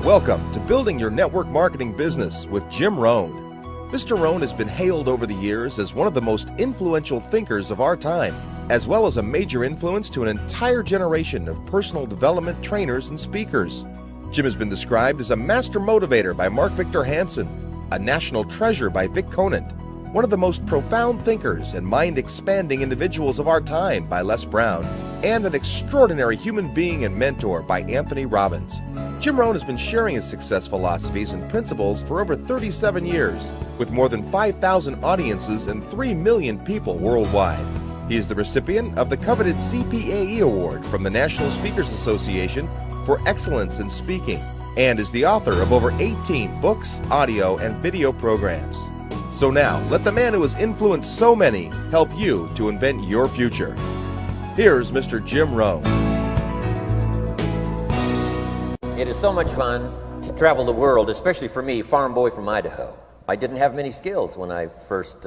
Welcome to Building Your Network Marketing Business with Jim Rohn. Mr. Rohn has been hailed over the years as one of the most influential thinkers of our time, as well as a major influence to an entire generation of personal development trainers and speakers. Jim has been described as a master motivator by Mark Victor Hansen, a national treasure by Vic Conant, one of the most profound thinkers and mind-expanding individuals of our time by Les Brown, and an extraordinary human being and mentor by Anthony Robbins. Jim Rohn has been sharing his success philosophies and principles for over 37 years, with more than 5,000 audiences and 3 million people worldwide. He is the recipient of the coveted CPAE Award from the National Speakers Association for excellence in speaking, and is the author of over 18 books, audio, and video programs. So now, let the man who has influenced so many help you to invent your future. Here's Mr. Jim Rohn. It is so much fun to travel the world, especially for me, farm boy from Idaho. I didn't have many skills when I first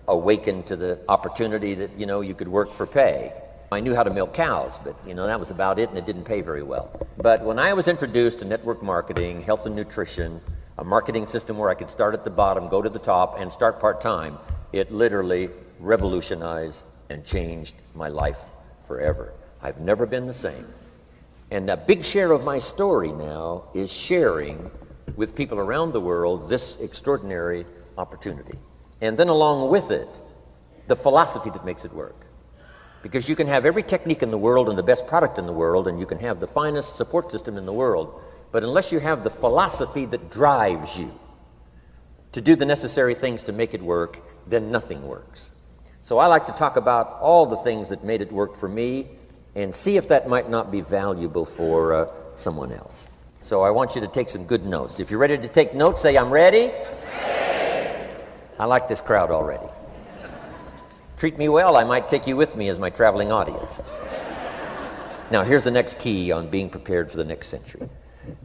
awakened to the opportunity that, you could work for pay. I knew how to milk cows, but, that was about it, and it didn't pay very well. But when I was introduced to network marketing, health and nutrition, a marketing system where I could start at the bottom, go to the top, and start part-time, it literally revolutionized and changed my life forever. I've never been the same. And a big share of my story now is sharing with people around the world this extraordinary opportunity. And then along with it, the philosophy that makes it work. Because you can have every technique in the world and the best product in the world, and you can have the finest support system in the world, but unless you have the philosophy that drives you to do the necessary things to make it work, then nothing works. So I like to talk about all the things that made it work for me and see if that might not be valuable for someone else. So I want you to take some good notes. If you're ready to take notes, say, I'm ready. I like this crowd already. Treat me well, I might take you with me as my traveling audience. Now, here's the next key on being prepared for the next century,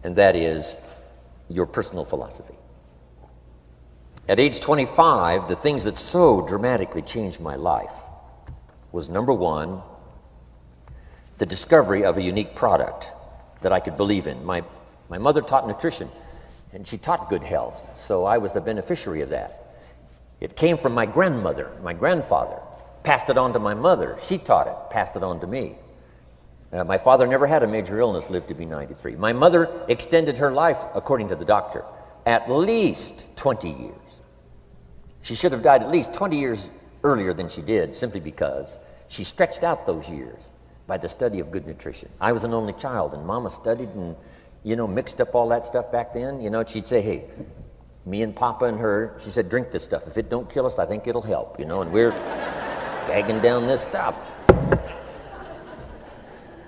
and that is your personal philosophy. At age 25, the things that so dramatically changed my life was, number one, the discovery of a unique product that I could believe in. My mother taught nutrition, and she taught good health, so I was the beneficiary of that. It came from my grandmother, my grandfather, passed it on to my mother. She taught it, passed it on to me. My father never had a major illness, lived to be 93. My mother extended her life, according to the doctor, at least 20 years. She should have died at least 20 years earlier than she did, simply because she stretched out those years by the study of good nutrition. I was an only child, and Mama studied and, mixed up all that stuff back then. She'd say, hey, me and Papa and her, she said, drink this stuff. If it don't kill us, I think it'll help, and we're gagging down this stuff.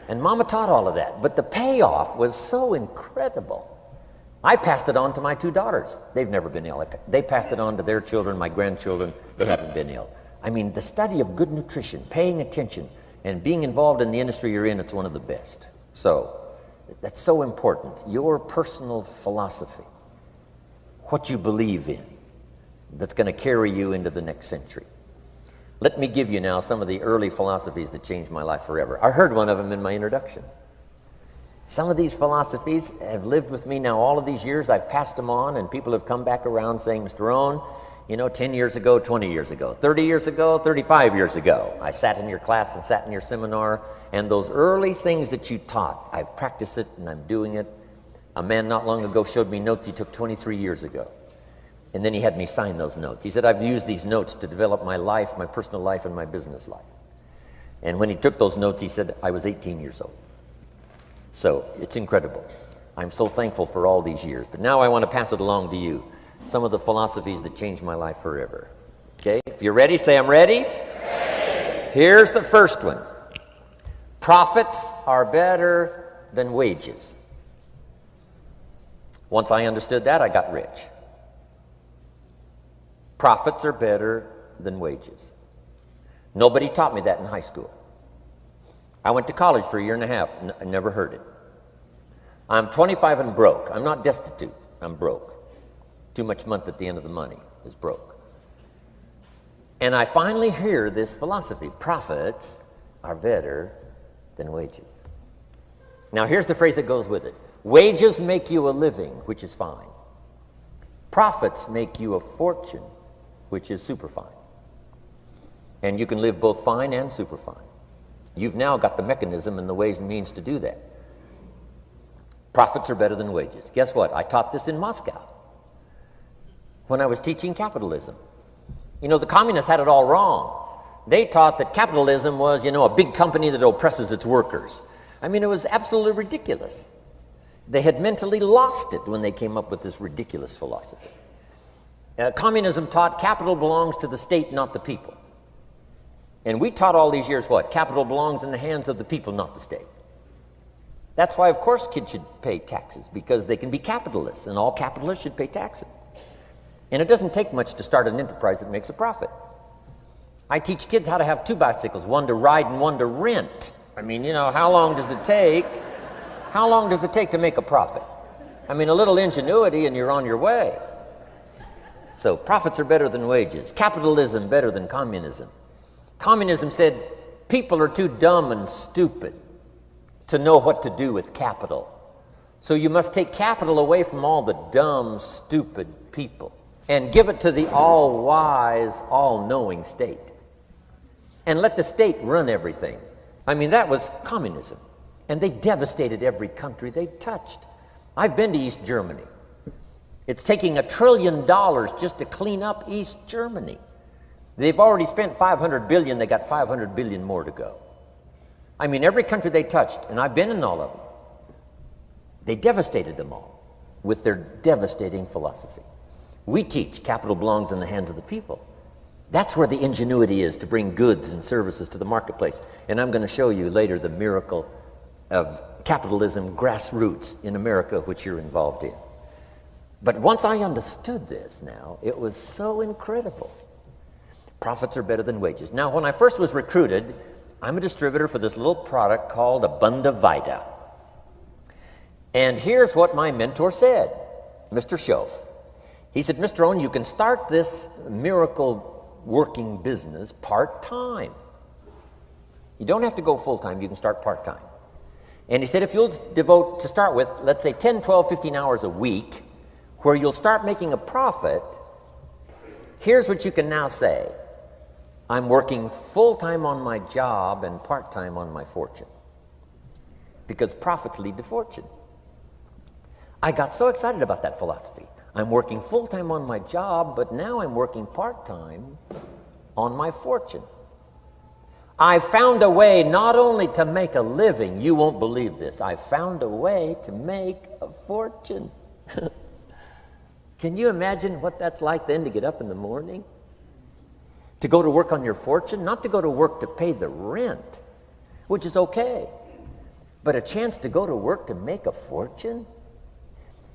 And Mama taught all of that, but the payoff was so incredible. I passed it on to my 2 daughters. They've never been ill. They passed it on to their children, my grandchildren. They haven't been ill. I mean, the study of good nutrition, paying attention, and being involved in the industry you're in, it's one of the best. So, that's so important. Your personal philosophy, what you believe in, that's going to carry you into the next century. Let me give you now some of the early philosophies that changed my life forever. I heard one of them in my introduction. Some of these philosophies have lived with me now all of these years. I've passed them on, and people have come back around saying, Mr. Rohn, 10 years ago, 20 years ago, 30 years ago, 35 years ago, I sat in your class and sat in your seminar, and those early things that you taught, I've practiced it and I'm doing it. A man not long ago showed me notes he took 23 years ago, and then he had me sign those notes. He said, I've used these notes to develop my life, my personal life, and my business life. And when he took those notes, he said, I was 18 years old. So it's incredible. I'm so thankful for all these years. But now I want to pass it along to you. Some of the philosophies that changed my life forever. Okay? If you're ready, say I'm ready. Ready. Here's the first one. Profits are better than wages. Once I understood that, I got rich. Profits are better than wages. Nobody taught me that in high school. I went to college for a year and a half. I never heard it. I'm 25 and broke. I'm not destitute. I'm broke. Too much month at the end of the money is broke. And I finally hear this philosophy. Profits are better than wages. Now here's the phrase that goes with it. Wages make you a living, which is fine. Profits make you a fortune, which is super fine. And you can live both fine and super fine. You've now got the mechanism and the ways and means to do that. Profits are better than wages. Guess what? I taught this in Moscow when I was teaching capitalism. You know, the communists had it all wrong. They taught that capitalism was, you know, a big company that oppresses its workers. I mean, it was absolutely ridiculous. They had mentally lost it when they came up with this ridiculous philosophy. Communism taught capital belongs to the state, not the people. And we taught all these years what? Capital belongs in the hands of the people, not the state. That's why, of course, kids should pay taxes, because they can be capitalists, and all capitalists should pay taxes. And it doesn't take much to start an enterprise that makes a profit. I teach kids how to have two bicycles, one to ride and one to rent. I mean, you know, how long does it take? How long does it take to make a profit? I mean, a little ingenuity and you're on your way. So profits are better than wages. Capitalism better than communism. Communism said people are too dumb and stupid to know what to do with capital. So you must take capital away from all the dumb, stupid people and give it to the all-wise, all-knowing state. And let the state run everything. I mean, that was communism. And they devastated every country they touched. I've been to East Germany. It's taking $1 trillion just to clean up East Germany. They've already spent $500 billion. They got $500 billion more to go. I mean, every country they touched, and I've been in all of them, they devastated them all with their devastating philosophy. We teach capital belongs in the hands of the people. That's where the ingenuity is to bring goods and services to the marketplace. And I'm going to show you later the miracle of capitalism grassroots in America, which you're involved in. But once I understood this now, it was so incredible. Profits are better than wages. Now, when I first was recruited, I'm a distributor for this little product called Abunda Vita. And here's what my mentor said, Mr. Schoaf. He said, Mr. Rohn, you can start this miracle working business part-time. You don't have to go full-time, you can start part-time. And he said, if you'll devote, to start with, let's say 10, 12, 15 hours a week, where you'll start making a profit, here's what you can now say. I'm working full-time on my job and part-time on my fortune. Because profits lead to fortune. I got so excited about that philosophy. I'm working full-time on my job, but now I'm working part-time on my fortune. I found a way not only to make a living, you won't believe this, I found a way to make a fortune. Can you imagine what that's like then to get up in the morning? To go to work on your fortune? Not to go to work to pay the rent, which is okay, but a chance to go to work to make a fortune?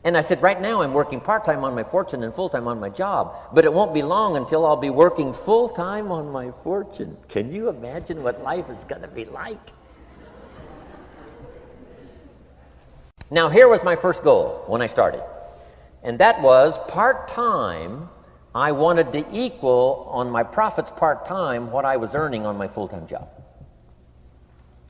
And I said, right now I'm working part-time on my fortune and full-time on my job, but it won't be long until I'll be working full-time on my fortune. Can you imagine what life is going to be like? Now, here was my first goal when I started, and that was part-time. I wanted to equal on my profits part-time what I was earning on my full-time job.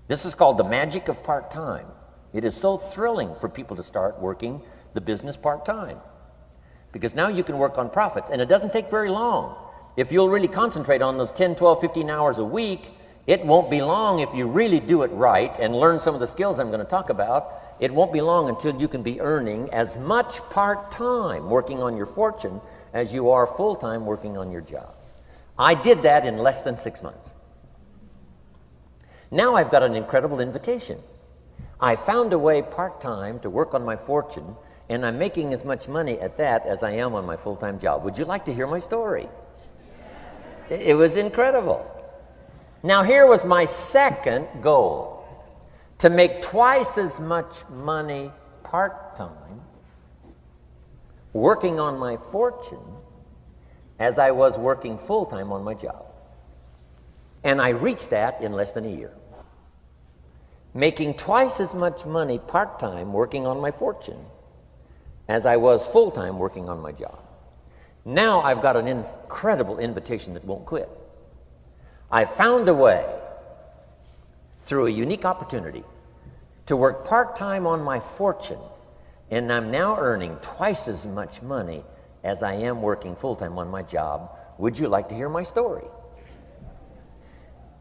This is called the magic of part-time. It is so thrilling for people to start working the business part-time, because now you can work on profits, and it doesn't take very long. If you'll really concentrate on those 10, 12, 15 hours a week, it won't be long if you really do it right and learn some of the skills I'm going to talk about. It won't be long until you can be earning as much part-time working on your fortune as you are full-time working on your job. I did that in less than 6 months. Now I've got an incredible invitation. I found a way part-time to work on my fortune, and I'm making as much money at that as I am on my full-time job. Would you like to hear my story? It was incredible. Now, here was my second goal, to make twice as much money part-time working on my fortune as I was working full-time on my job. And I reached that in less than a year. Making twice as much money part-time working on my fortune as I was full-time working on my job. Now I've got an incredible invitation that won't quit. I found a way, through a unique opportunity, to work part-time on my fortune And I'm now earning twice as much money as I am working full-time on my job. Would you like to hear my story?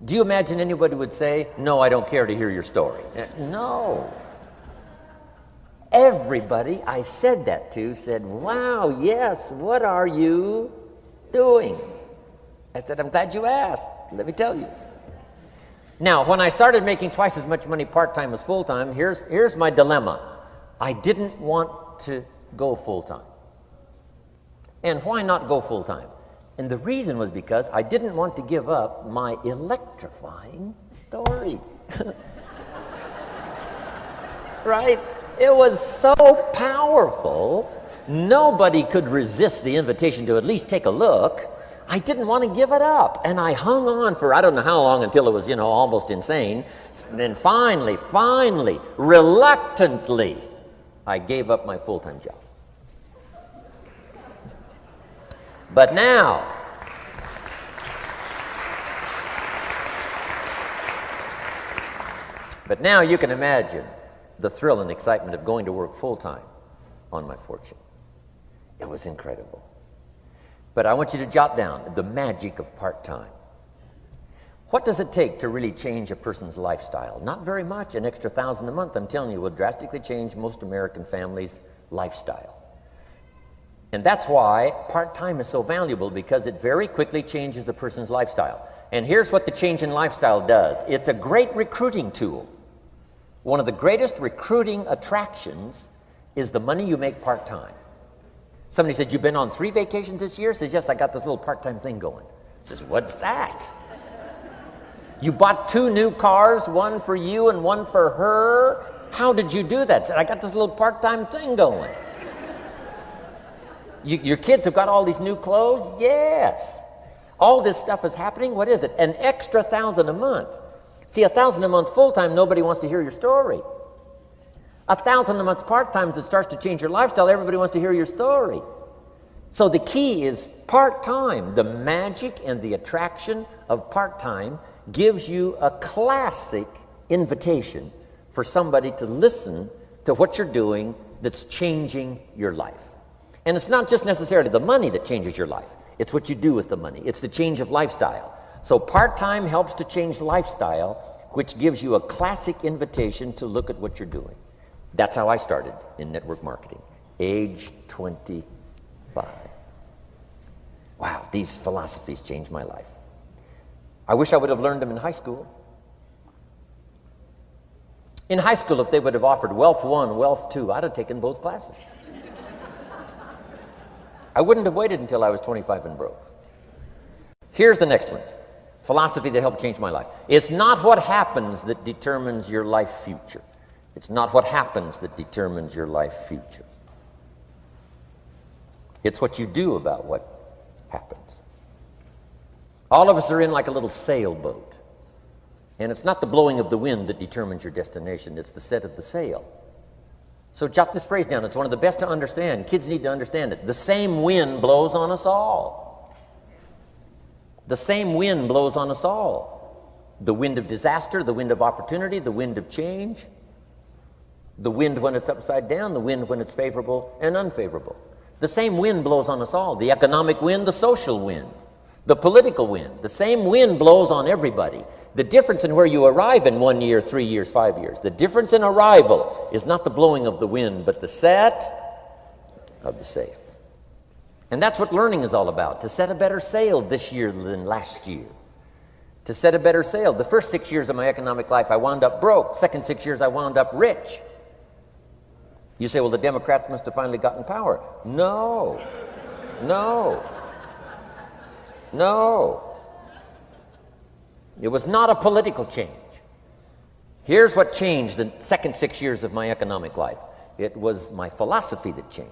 Do you imagine anybody would say, no, I don't care to hear your story? No. Everybody I said that to said, wow, yes, what are you doing? I said, I'm glad you asked. Let me tell you. Now, when I started making twice as much money part-time as full-time, here's my dilemma. I didn't want to go full-time. And why not go full-time? And the reason was because I didn't want to give up my electrifying story. Right? It was so powerful, nobody could resist the invitation to at least take a look. I didn't want to give it up, and I hung on for I don't know how long until it was, almost insane. And then finally, reluctantly, I gave up my full-time job. But now, you can imagine the thrill and excitement of going to work full-time on my fortune. It was incredible. But I want you to jot down the magic of part-time. What does it take to really change a person's lifestyle? Not very much. An extra $1,000 a month, I'm telling you, will drastically change most American families' lifestyle. And that's why part-time is so valuable, because it very quickly changes a person's lifestyle. And here's what the change in lifestyle does. It's a great recruiting tool. One of the greatest recruiting attractions is the money you make part-time. Somebody said, you've been on 3 vacations this year? Says, yes, I got this little part-time thing going. Says, what's that? You bought 2 new cars, one for you and one for her? How did you do that? Said, I got this little part-time thing going. Your kids have got all these new clothes? Yes. All this stuff is happening. What is it? An extra $1,000 a month. See, $1,000 a month full-time, nobody wants to hear your story. $1,000 a month part-time that starts to change your lifestyle, everybody wants to hear your story. So the key is part-time. The magic and the attraction of part-time gives you a classic invitation for somebody to listen to what you're doing that's changing your life. And it's not just necessarily the money that changes your life. It's what you do with the money. It's the change of lifestyle. So part-time helps to change lifestyle, which gives you a classic invitation to look at what you're doing. That's how I started in network marketing, age 25. Wow, these philosophies changed my life. I wish I would have learned them in high school. In high school, if they would have offered Wealth 1, Wealth 2, I'd have taken both classes. I wouldn't have waited until I was 25 and broke. Here's the next one. Philosophy that helped change my life. It's not what happens that determines your life future. It's not what happens that determines your life future. It's what you do about what happens. All of us are in like a little sailboat. And it's not the blowing of the wind that determines your destination. It's the set of the sail. So jot this phrase down. It's one of the best to understand. Kids need to understand it. The same wind blows on us all. The same wind blows on us all. The wind of disaster, the wind of opportunity, the wind of change. The wind when it's upside down, the wind when it's favorable and unfavorable. The same wind blows on us all. The economic wind, the social wind, the political wind. The same wind blows on everybody. The difference in where you arrive in 1 year, 3 years, 5 years, the difference in arrival is not the blowing of the wind, but the set of the sail. And that's what learning is all about, to set a better sail this year than last year. To set a better sail. The first 6 years of my economic life, I wound up broke. Second 6 years, I wound up rich. You say, well, the Democrats must have finally gotten power. No. It was not a political change. Here's what changed the second 6 years of my economic life. It was my philosophy that changed.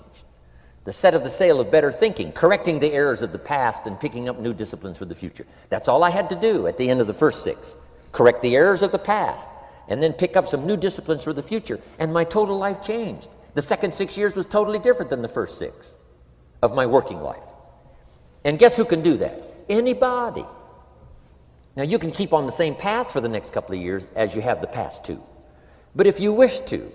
The set of the sail of better thinking, correcting the errors of the past and picking up new disciplines for the future. That's all I had to do at the end of the first 6. Correct the errors of the past and then pick up some new disciplines for the future. And my total life changed. The second 6 years was totally different than the first 6 of my working life. And guess who can do that? Anybody. Now, you can keep on the same path for the next couple of years as you have the past 2. But if you wish to,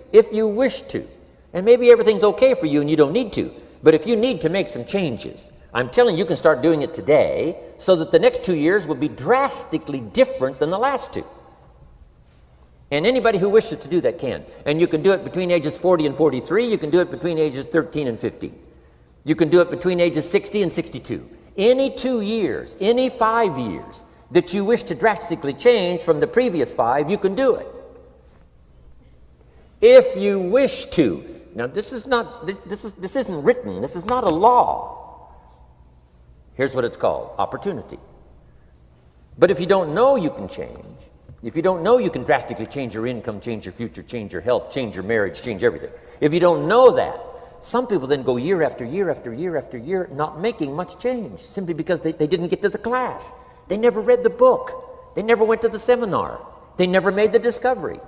And maybe everything's okay for you and you don't need to. But if you need to make some changes, I'm telling you, you can start doing it today so that the next 2 years will be drastically different than the last 2. And anybody who wishes to do that can. And you can do it between ages 40 and 43. You can do it between ages 13 and 15. You can do it between ages 60 and 62. Any 2 years, any 5 years that you wish to drastically change from the previous 5, you can do it. If you wish to. Now, this isn't written. This is not a law. Here's what it's called: opportunity. But if you don't know you can change, if you don't know you can drastically change your income, change your future, change your health, change your marriage, change everything, if you don't know that, some people then go year after year after year after year not making much change simply because they didn't get to the class. They never read the book. They never went to the seminar. They never made the discovery.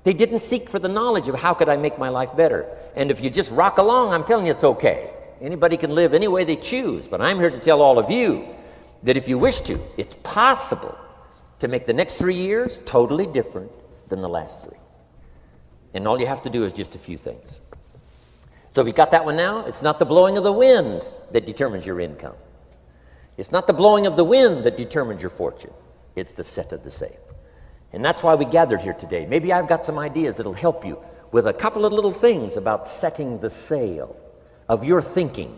They didn't seek for the knowledge of how could I make my life better. And if you just rock along, I'm telling you it's okay. Anybody can live any way they choose, but I'm here to tell all of you that if you wish to, it's possible to make the next 3 years totally different than the last 3. And all you have to do is just a few things. So if you got that one now, it's not the blowing of the wind that determines your income. It's not the blowing of the wind that determines your fortune. It's the set of the sail. And that's why we gathered here today. Maybe I've got some ideas that'll help you with a couple of little things about setting the sail of your thinking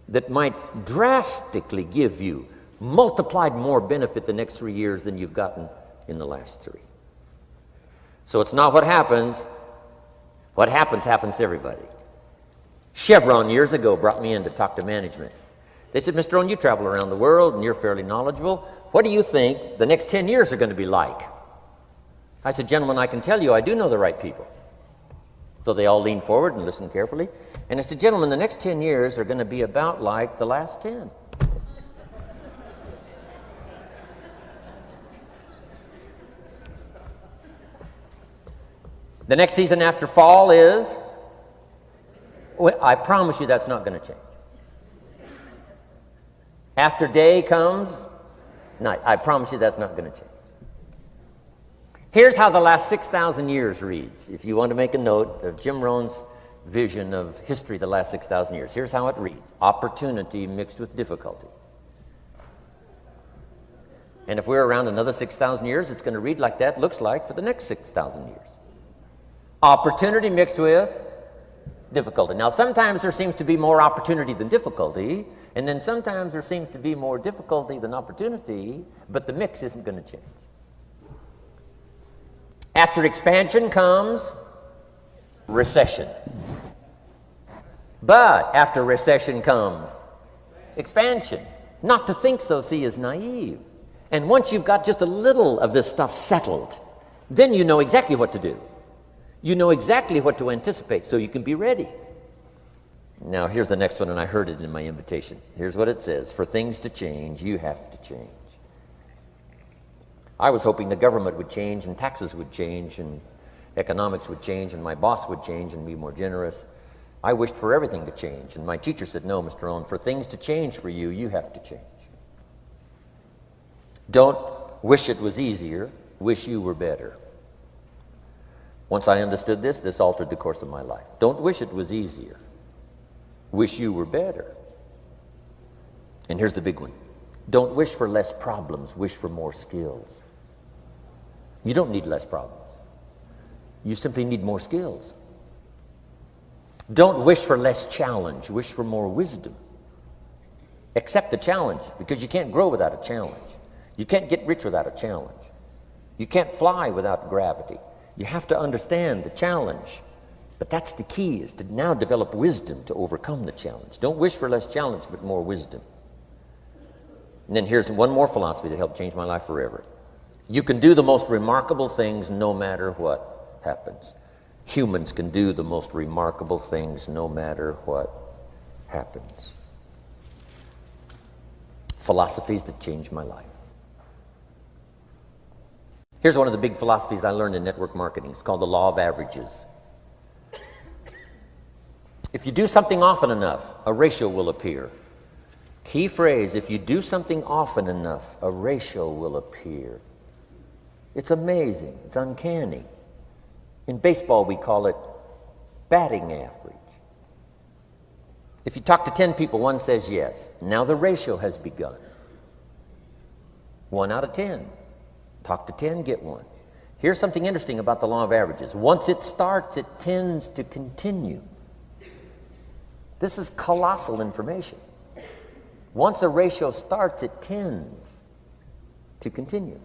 that might drastically give you multiplied more benefit the next 3 years than you've gotten in the last 3. So it's not what happens. What happens to everybody. Chevron years ago brought me in to talk to management. They said, Mr. Rohn, you travel around the world and you're fairly knowledgeable. What do you think the next 10 years are going to be like? I said, gentlemen, I can tell you I do know the right people. So they all leaned forward and listened carefully. And I said, gentlemen, the next 10 years are going to be about like the last 10. The next season after fall is, well, I promise you that's not going to change. After day comes night. I promise you that's not going to change. Here's how the last 6,000 years reads. If you want to make a note of Jim Rohn's vision of history the last 6,000 years, here's how it reads: opportunity mixed with difficulty. And if we're around another 6,000 years, it's going to read like that looks like for the next 6,000 years. Opportunity mixed with difficulty. Now, sometimes there seems to be more opportunity than difficulty, and then sometimes there seems to be more difficulty than opportunity, but the mix isn't going to change. After expansion comes recession. But after recession comes expansion. Not to think so, see, is naive. And once you've got just a little of this stuff settled, then you know exactly what to do. You know exactly what to anticipate, so you can be ready. Now, here's the next one, and I heard it in my invitation. Here's what it says: for things to change, you have to change. I was hoping the government would change, and taxes would change, and economics would change, and my boss would change and be more generous. I wished for everything to change, and my teacher said, no, Mr. Rohn, for things to change for you, you have to change. Don't wish it was easier, wish you were better. Once I understood this, this altered the course of my life. Don't wish it was easier, wish you were better. And here's the big one: don't wish for less problems, wish for more skills. You don't need less problems. You simply need more skills. Don't wish for less challenge, wish for more wisdom. Accept the challenge, because you can't grow without a challenge. You can't get rich without a challenge. You can't fly without gravity. You have to understand the challenge. But that's the key, is to now develop wisdom to overcome the challenge. Don't wish for less challenge, but more wisdom. And then here's one more philosophy that helped change my life forever. You can do the most remarkable things no matter what happens. Humans can do the most remarkable things no matter what happens. Philosophies that changed my life. Here's one of the big philosophies I learned in network marketing. It's called the law of averages. If you do something often enough, a ratio will appear. Key phrase: if you do something often enough, a ratio will appear. It's amazing. It's uncanny. In baseball, we call it batting average. If you talk to 10 people, one says yes. Now the ratio has begun. 1 out of 10. Talk to 10, get 1. Here's something interesting about the law of averages. Once it starts, it tends to continue. This is colossal information. Once a ratio starts, it tends to continue.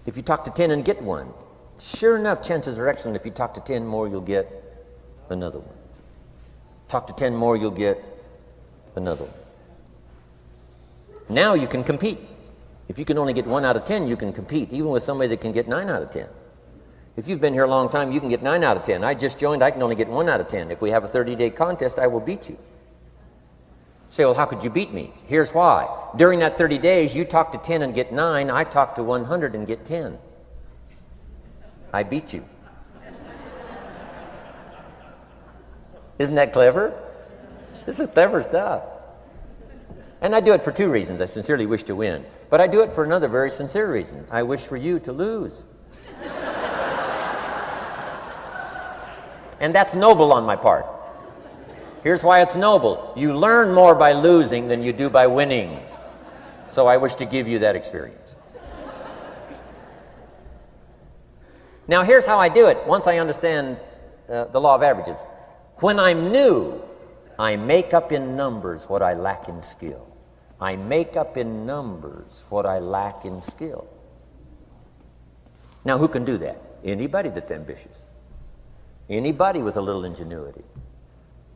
If you talk to 10 and get 1, sure enough, chances are excellent. If you talk to 10 more, you'll get another one. Talk to 10 more, you'll get another one. Now you can compete. If you can only get 1 out of 10, you can compete, even with somebody that can get 9 out of 10. If you've been here a long time, you can get 9 out of 10. I just joined, I can only get 1 out of 10. If we have a 30-day contest, I will beat you. Say, well, how could you beat me? Here's why. During that 30 days, you talk to 10 and get 9. I talk to 100 and get 10. I beat you. Isn't that clever? This is clever stuff. And I do it for 2 reasons. I sincerely wish to win. But I do it for another very sincere reason. I wish for you to lose. And that's noble on my part. Here's why it's noble. You learn more by losing than you do by winning. So I wish to give you that experience. Now here's how I do it once I understand the law of averages. When I'm new, I make up in numbers what I lack in skill. I make up in numbers what I lack in skill. Now who can do that? Anybody that's ambitious. Anybody with a little ingenuity.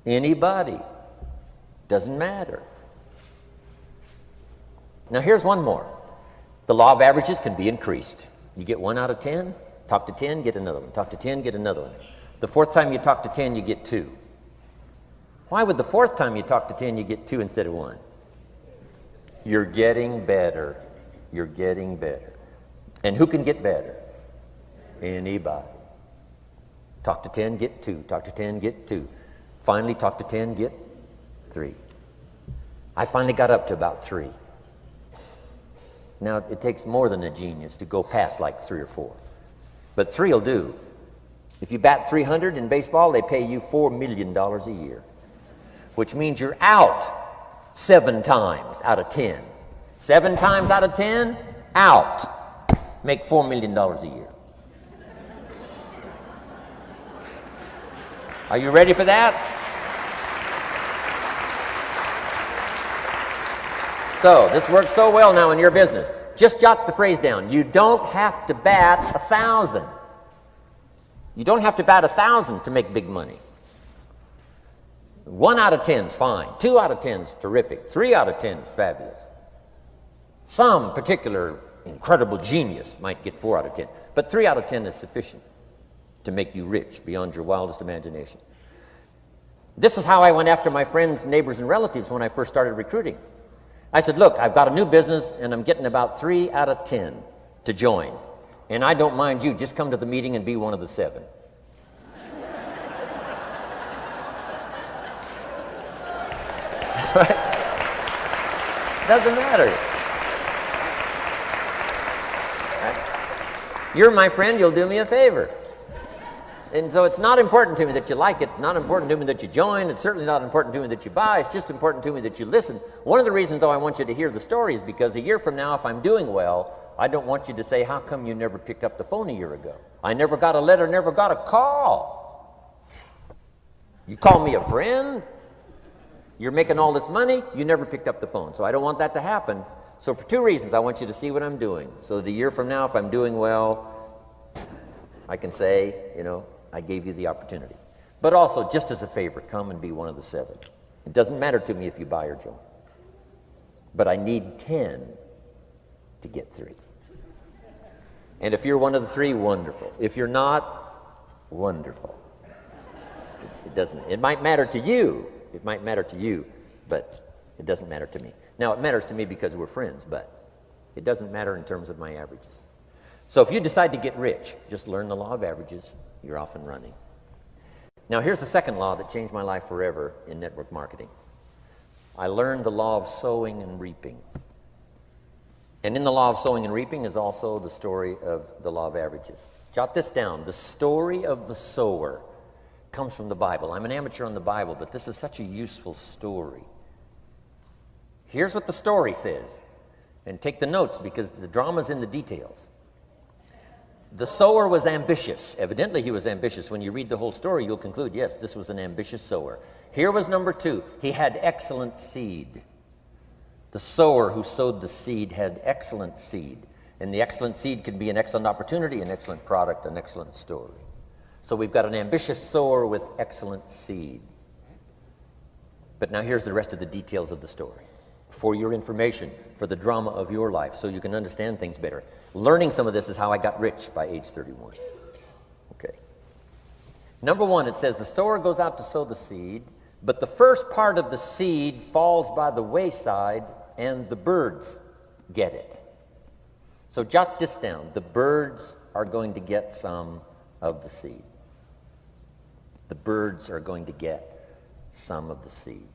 Anybody. Doesn't matter. Now here's one more. The law of averages can be increased. You get 1 out of 10, talk to 10, get another one. Talk to 10, get another one. The 4th time you talk to 10, you get 2. Why would the 4th time you talk to 10, you get 2 instead of 1? You're getting better. You're getting better. And who can get better? Anybody. Talk to 10, get 2. Talk to 10, get 2. Finally, talk to 10, get 3. I finally got up to about 3. Now, it takes more than a genius to go past like 3 or 4. But 3 will do. If you bat 300 in baseball, they pay you $4 million a year, which means you're out 7 times out of 10. 7 times out of 10, out. Make $4 million a year. Are you ready for that? So, this works so well now in your business. Just jot the phrase down. You don't have to bat 1,000. You don't have to bat 1,000 to make big money. 1 out of 10 is fine. 2 out of 10 is terrific. 3 out of 10 is fabulous. Some particular incredible genius might get 4 out of 10. But 3 out of 10 is sufficient to make you rich beyond your wildest imagination. This is how I went after my friends, neighbors, and relatives when I first started recruiting. I said, look, I've got a new business, and I'm getting about 3 out of 10 to join. And I don't mind you. Just come to the meeting and be one of the 7. Right? Doesn't matter. Right? You're my friend, you'll do me a favor. And so it's not important to me that you like it. It's not important to me that you join. It's certainly not important to me that you buy. It's just important to me that you listen. One of the reasons, though, I want you to hear the story is because a year from now, if I'm doing well, I don't want you to say, how come you never picked up the phone a year ago? I never got a letter, never got a call. You call me a friend? You're making all this money? You never picked up the phone. So I don't want that to happen. So for 2 reasons, I want you to see what I'm doing. So that a year from now, if I'm doing well, I can say, you know, I gave you the opportunity. But also, just as a favor, come and be one of the 7. It doesn't matter to me if you buy or join. But I need 10 to get 3. And if you're one of the 3, wonderful. If you're not, wonderful. It doesn't. It might matter to you. It might matter to you, but it doesn't matter to me. Now, it matters to me because we're friends, but it doesn't matter in terms of my averages. So if you decide to get rich, just learn the law of averages. You're off and running. Now, here's the second law that changed my life forever in network marketing. I learned the law of sowing and reaping. And in the law of sowing and reaping is also the story of the law of averages. Jot this down. The story of the sower comes from the Bible. I'm an amateur on the Bible, but this is such a useful story. Here's what the story says. And take the notes because the drama's in the details. The sower was ambitious. Evidently, he was ambitious. When you read the whole story, you'll conclude, yes, this was an ambitious sower. Here was number 2. He had excellent seed. The sower who sowed the seed had excellent seed. And the excellent seed could be an excellent opportunity, an excellent product, an excellent story. So we've got an ambitious sower with excellent seed. But now here's the rest of the details of the story. For your information, for the drama of your life, so you can understand things better. Learning some of this is how I got rich by age 31. Okay. Number 1, it says the sower goes out to sow the seed, but the first part of the seed falls by the wayside and the birds get it. So jot this down. The birds are going to get some of the seed. The birds are going to get some of the seed.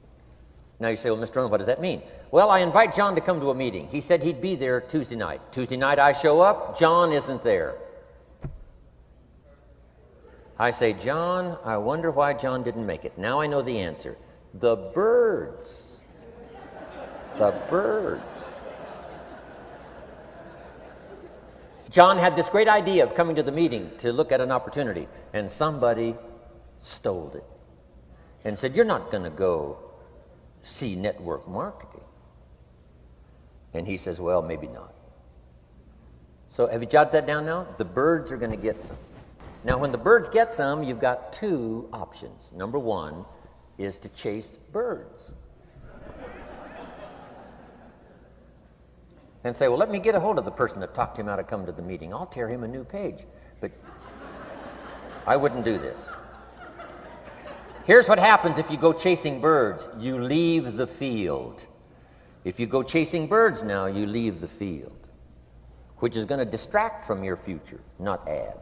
Now you say, well, Mr. Rohn, what does that mean? Well, I invite John to come to a meeting. He said he'd be there Tuesday night. Tuesday night I show up, John isn't there. I say, John, I wonder why John didn't make it. Now I know the answer. The birds. The birds. John had this great idea of coming to the meeting to look at an opportunity, and somebody stole it and said, you're not going to go see network marketing. And he says, well, maybe not. So have you jotted that down now? The birds are going to get some. Now, when the birds get some, you've got 2 options. Number 1 is to chase birds. And say, well, let me get a hold of the person that talked him out of coming to the meeting. I'll tear him a new page. But I wouldn't do this. Here's what happens if you go chasing birds. You leave the field. If you go chasing birds now, you leave the field, which is going to distract from your future, not add.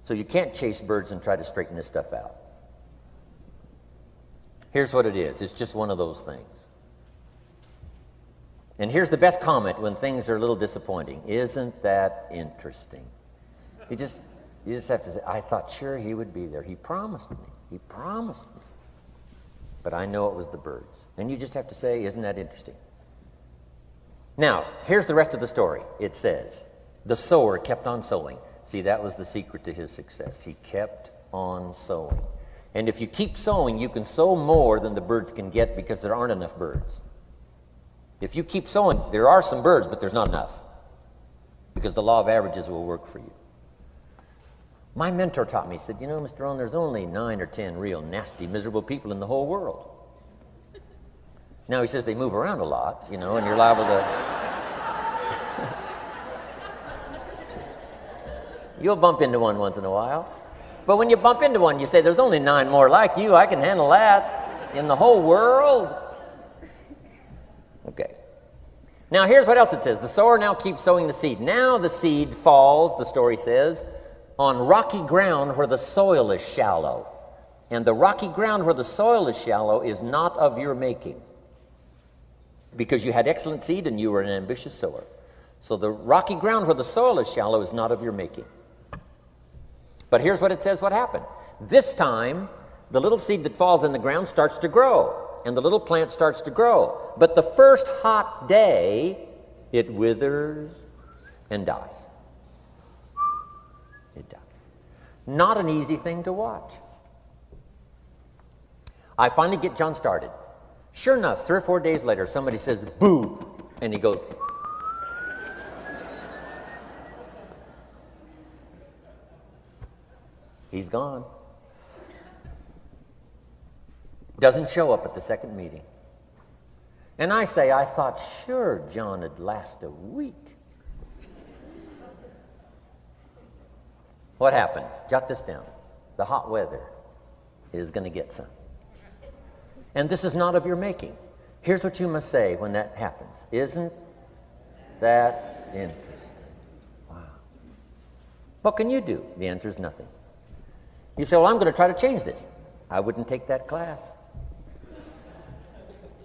So you can't chase birds and try to straighten this stuff out. Here's what it is. It's just one of those things. And here's the best comment when things are a little disappointing. Isn't that interesting? You just have to say, I thought sure he would be there. He promised me. He promised me. But I know it was the birds. And you just have to say, isn't that interesting? Now, here's the rest of the story. It says, the sower kept on sowing. See, that was the secret to his success. He kept on sowing. And if you keep sowing, you can sow more than the birds can get because there aren't enough birds. If you keep sowing, there are some birds, but there's not enough because the law of averages will work for you. My mentor taught me, he said, you know, Mr. Rohn, there's only 9 or 10 real nasty, miserable people in the whole world. Now, he says they move around a lot, you know, and you're liable to... You'll bump into one once in a while. But when you bump into one, you say, there's only 9 more like you. I can handle that in the whole world. Okay. Now, here's what else it says. The sower now keeps sowing the seed. Now the seed falls, the story says, on rocky ground where the soil is shallow. And the rocky ground where the soil is shallow is not of your making, because you had excellent seed and you were an ambitious sower. So the rocky ground where the soil is shallow is not of your making. But here's what it says what happened. This time, the little seed that falls in the ground starts to grow, and the little plant starts to grow. But the first hot day, it withers and dies. It dies. Not an easy thing to watch. I finally get John started. Sure enough, 3 or 4 days later, somebody says, boo, and he goes, he's gone. Doesn't show up at the second meeting. And I say, I thought sure John would last a week. What happened? Jot this down. The hot weather is going to get some. And this is not of your making. Here's what you must say when that happens. Isn't that interesting? Wow. What can you do? The answer is nothing. You say, well, I'm going to try to change this. I wouldn't take that class.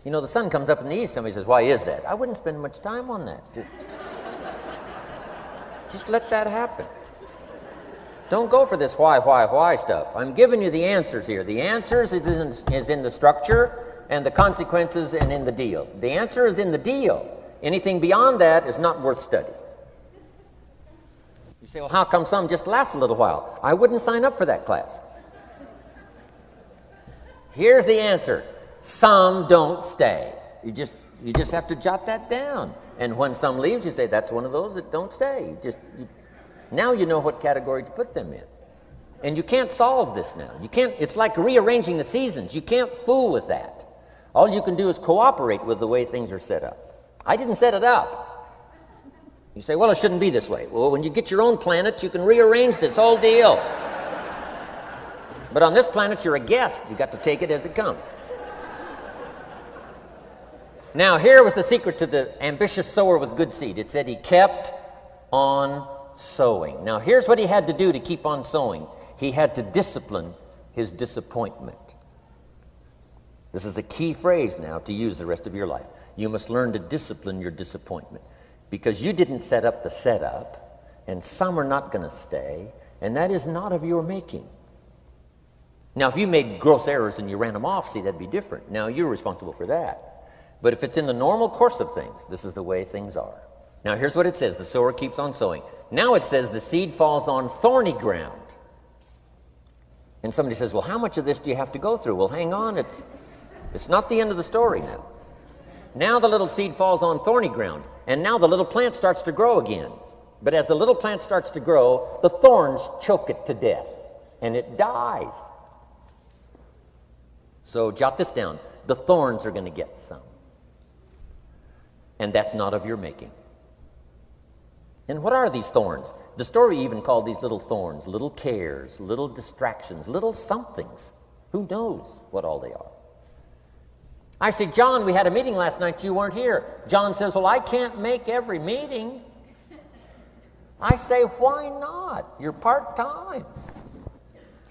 You know, the sun comes up in the east. Somebody says, why is that? I wouldn't spend much time on that. Just let that happen. Don't go for this why stuff. I'm giving you the answers here. The answers is in the structure, and the consequences and in the deal. The answer is in the deal. Anything beyond that is not worth study. You say, well, how come some just last a little while? I wouldn't sign up for that class. Here's the answer. Some don't stay. You just have to jot that down. And when some leaves, you say, that's one of those that don't stay. Now you know what category to put them in. And you can't solve this now. You can't. It's like rearranging the seasons. You can't fool with that. All you can do is cooperate with the way things are set up. I didn't set it up. You say, well, it shouldn't be this way. Well, when you get your own planet, you can rearrange this whole deal. But on this planet, you're a guest. You got to take it as it comes. Now, here was the secret to the ambitious sower with good seed. It said he kept on sowing. Now, here's what he had to do to keep on sowing. He had to discipline his disappointment. This is a key phrase now to use the rest of your life. You must learn to discipline your disappointment, because you didn't set up the setup, and some are not going to stay, and that is not of your making. Now, if you made gross errors and you ran them off, see, that'd be different. Now, you're responsible for that. But if it's in the normal course of things, this is the way things are. Now, here's what it says. The sower keeps on sowing. Now it says the seed falls on thorny ground. And somebody says, well, how much of this do you have to go through? Well, hang on. It's not the end of the story now. Now the little seed falls on thorny ground, and now the little plant starts to grow again. But as the little plant starts to grow, the thorns choke it to death, and it dies. So jot this down. The thorns are going to get some. And that's not of your making. And what are these thorns? The story even called these little thorns, little cares, little distractions, little somethings. Who knows what all they are? I say, John, we had a meeting last night, you weren't here. John says, well, I can't make every meeting. I say, why not? You're part-time.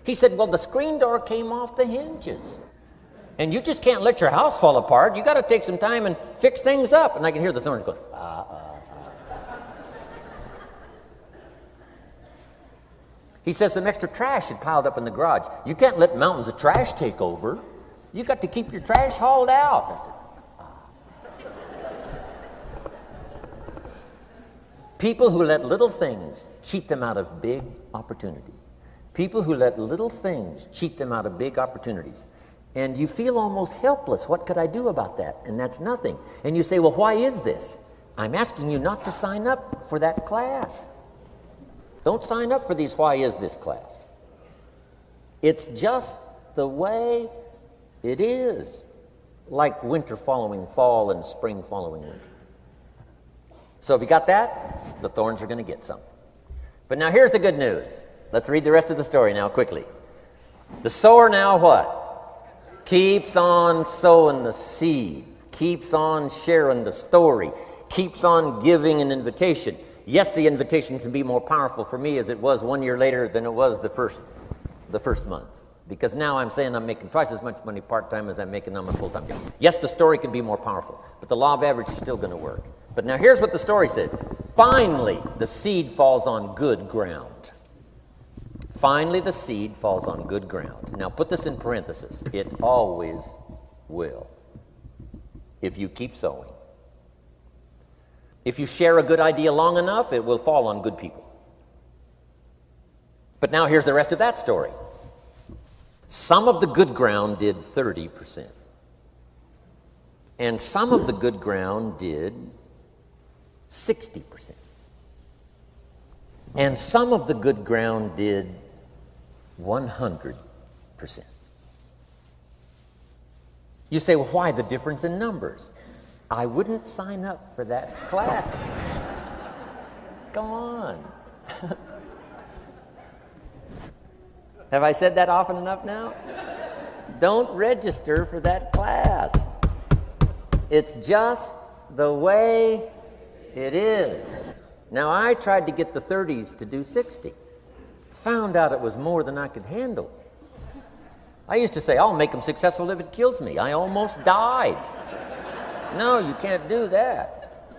He said, well, the screen door came off the hinges. And you just can't let your house fall apart. You got to take some time and fix things up. And I can hear the thorns going, He says some extra trash had piled up in the garage. You can't let mountains of trash take over. You got to keep your trash hauled out. People who let little things cheat them out of big opportunities. People who let little things cheat them out of big opportunities. And you feel almost helpless. What could I do about that? And that's nothing. And you say, well, why is this? I'm asking you not to sign up for that class. Don't sign up for these why is this class. It's just the way it is, like winter following fall and spring following winter. So if you got that, the thorns are going to get some. But now here's the good news. Let's read the rest of the story now quickly. The sower now what? Keeps on sowing the seed, keeps on sharing the story, keeps on giving an invitation. Yes, the invitation can be more powerful for me as it was 1 year later than it was the first month. Because now I'm saying I'm making twice as much money part-time as I'm making on my full-time job. Yes, the story can be more powerful, but the law of average is still going to work. But now here's what the story said. Finally, the seed falls on good ground. Finally, the seed falls on good ground. Now put this in parentheses. It always will, if you keep sowing. If you share a good idea long enough, it will fall on good people. But now here's the rest of that story. Some of the good ground did 30%. And some of the good ground did 60%. And some of the good ground did 100%. You say, well, why the difference in numbers? I wouldn't sign up for that class. Go on. Have I said that often enough now? Don't register for that class. It's just the way it is. Now, I tried to get the 30s to do 60. Found out it was more than I could handle. I used to say, I'll make them successful if it kills me. I almost died. No, you can't do that.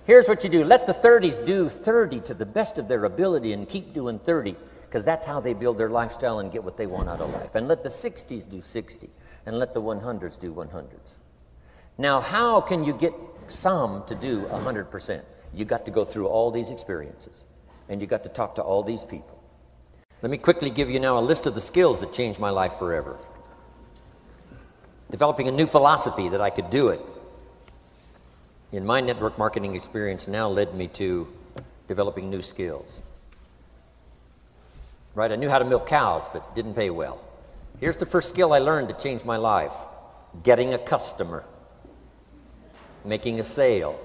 Here's what you do. Let the 30s do 30 to the best of their ability and keep doing 30. because that's how they build their lifestyle and get what they want out of life. And let the 60s do 60, and let the 100s do 100s. Now, how can you get some to do 100%? You got to go through all these experiences, and you got to talk to all these people. Let me quickly give you now a list of the skills that changed my life forever. Developing a new philosophy that I could do it in my network marketing experience now led me to developing new skills. Right, I knew how to milk cows, but it didn't pay well. Here's the first skill I learned that changed my life: getting a customer, making a sale.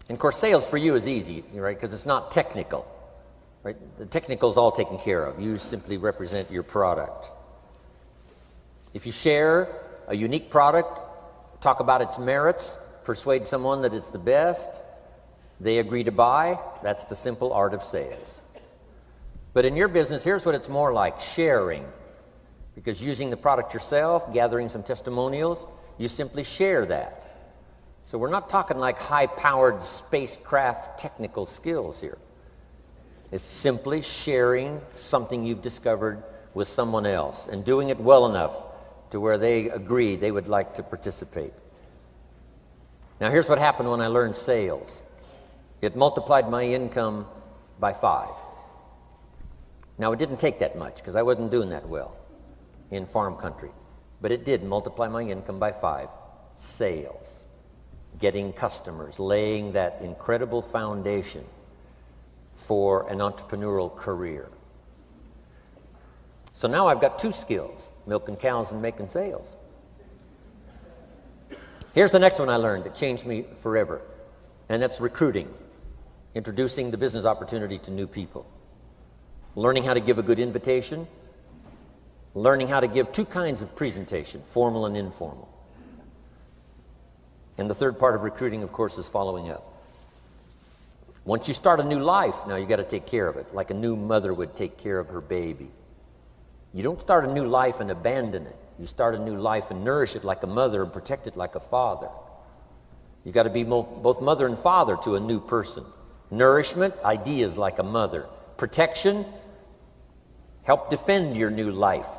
And of course, sales for you is easy, right, because it's not technical. Right? The technical is all taken care of. You simply represent your product. If you share a unique product, talk about its merits, persuade someone that it's the best, they agree to buy, that's the simple art of sales. But in your business, here's what it's more like: sharing. Because using the product yourself, gathering some testimonials, you simply share that. So we're not talking like high-powered spacecraft technical skills here. It's simply sharing something you've discovered with someone else and doing it well enough to where they agree they would like to participate. Now here's what happened when I learned sales. It multiplied my income by 5. Now it didn't take that much because I wasn't doing that well in farm country, but it did multiply my income by 5. Sales, getting customers, laying that incredible foundation for an entrepreneurial career. So now I've got 2 skills: milking cows and making sales. Here's the next one I learned that changed me forever, and that's recruiting, introducing the business opportunity to new people, learning how to give a good invitation, learning how to give 2 kinds of presentation, formal and informal. And the third part of recruiting, of course, is following up. Once you start a new life, now you got to take care of it, like a new mother would take care of her baby. You don't start a new life and abandon it. You start a new life and nourish it like a mother and protect it like a father. You got to be both mother and father to a new person. Nourishment, ideas like a mother. Protection, help defend your new life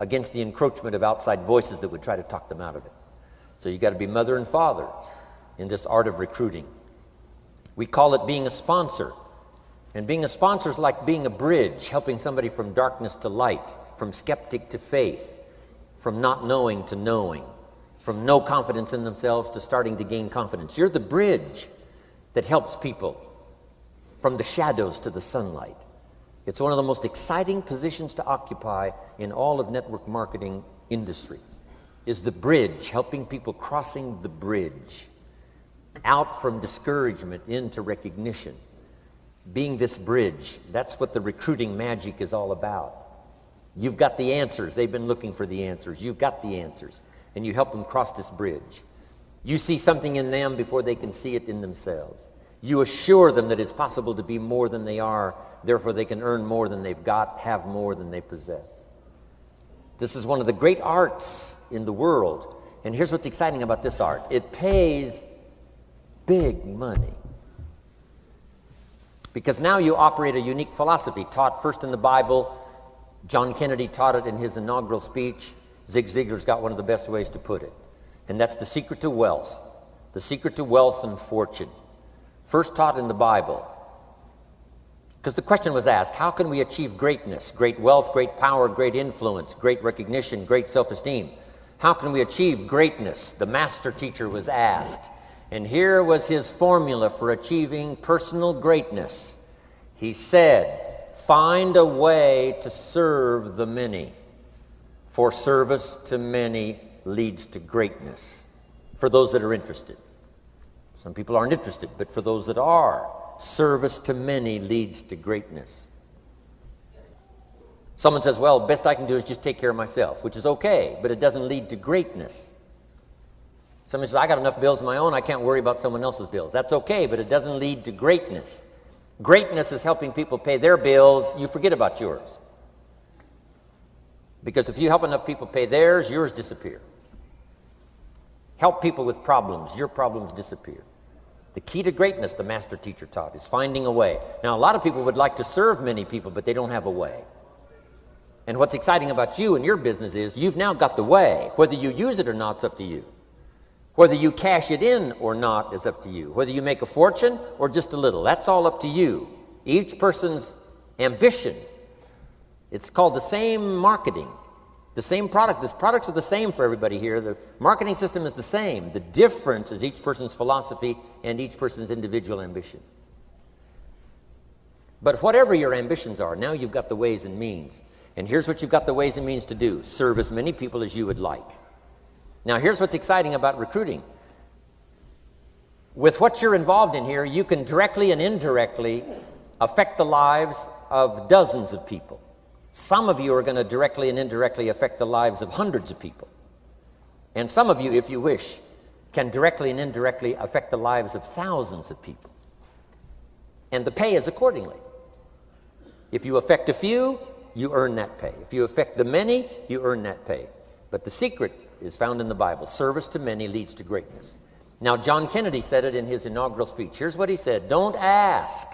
against the encroachment of outside voices that would try to talk them out of it. So you got to be mother and father in this art of recruiting. We call it being a sponsor. And being a sponsor is like being a bridge, helping somebody from darkness to light, from skeptic to faith, from not knowing to knowing, from no confidence in themselves to starting to gain confidence. You're the bridge that helps people from the shadows to the sunlight. It's one of the most exciting positions to occupy in all of network marketing industry, is the bridge, helping people crossing the bridge out from discouragement into recognition. Being this bridge, that's what the recruiting magic is all about. You've got the answers. They've been looking for the answers. You've got the answers, and you help them cross this bridge. You see something in them before they can see it in themselves. You assure them that it's possible to be more than they are, therefore they can earn more than they've got, have more than they possess. This is one of the great arts in the world, and here's what's exciting about this art. It pays big money. Because now you operate a unique philosophy taught first in the Bible. John Kennedy taught it in his inaugural speech. Zig Ziglar's got one of the best ways to put it. And that's the secret to wealth. The secret to wealth and fortune. First taught in the Bible. Because the question was asked, how can we achieve greatness, great wealth, great power, great influence, great recognition, great self-esteem? How can we achieve greatness? The master teacher was asked. And here was his formula for achieving personal greatness. He said, find a way to serve the many, for service to many leads to greatness. For those that are interested. Some people aren't interested, but for those that are, service to many leads to greatness. Someone says, well, best I can do is just take care of myself, which is okay, but it doesn't lead to greatness. Somebody says, I got enough bills of my own, I can't worry about someone else's bills. That's okay, but it doesn't lead to greatness. Greatness is helping people pay their bills, you forget about yours. Because if you help enough people pay theirs, yours disappear. Help people with problems, your problems disappear. The key to greatness, the master teacher taught, is finding a way. Now, a lot of people would like to serve many people, but they don't have a way. And what's exciting about you and your business is you've now got the way. Whether you use it or not, it's up to you. Whether you cash it in or not is up to you. Whether you make a fortune or just a little, that's all up to you. Each person's ambition, it's called the same marketing, the same product. The products are the same for everybody here. The marketing system is the same. The difference is each person's philosophy and each person's individual ambition. But whatever your ambitions are, now you've got the ways and means. And here's what you've got the ways and means to do. Serve as many people as you would like. Now, here's what's exciting about recruiting. With what you're involved in here, you can directly and indirectly affect the lives of dozens of people. Some of you are going to directly and indirectly affect the lives of hundreds of people. And some of you, if you wish, can directly and indirectly affect the lives of thousands of people. And the pay is accordingly. If you affect a few, you earn that pay. If you affect the many, you earn that pay. But the secret is found in the Bible. Service to many leads to greatness. Now, John Kennedy said it in his inaugural speech. Here's what he said: don't ask.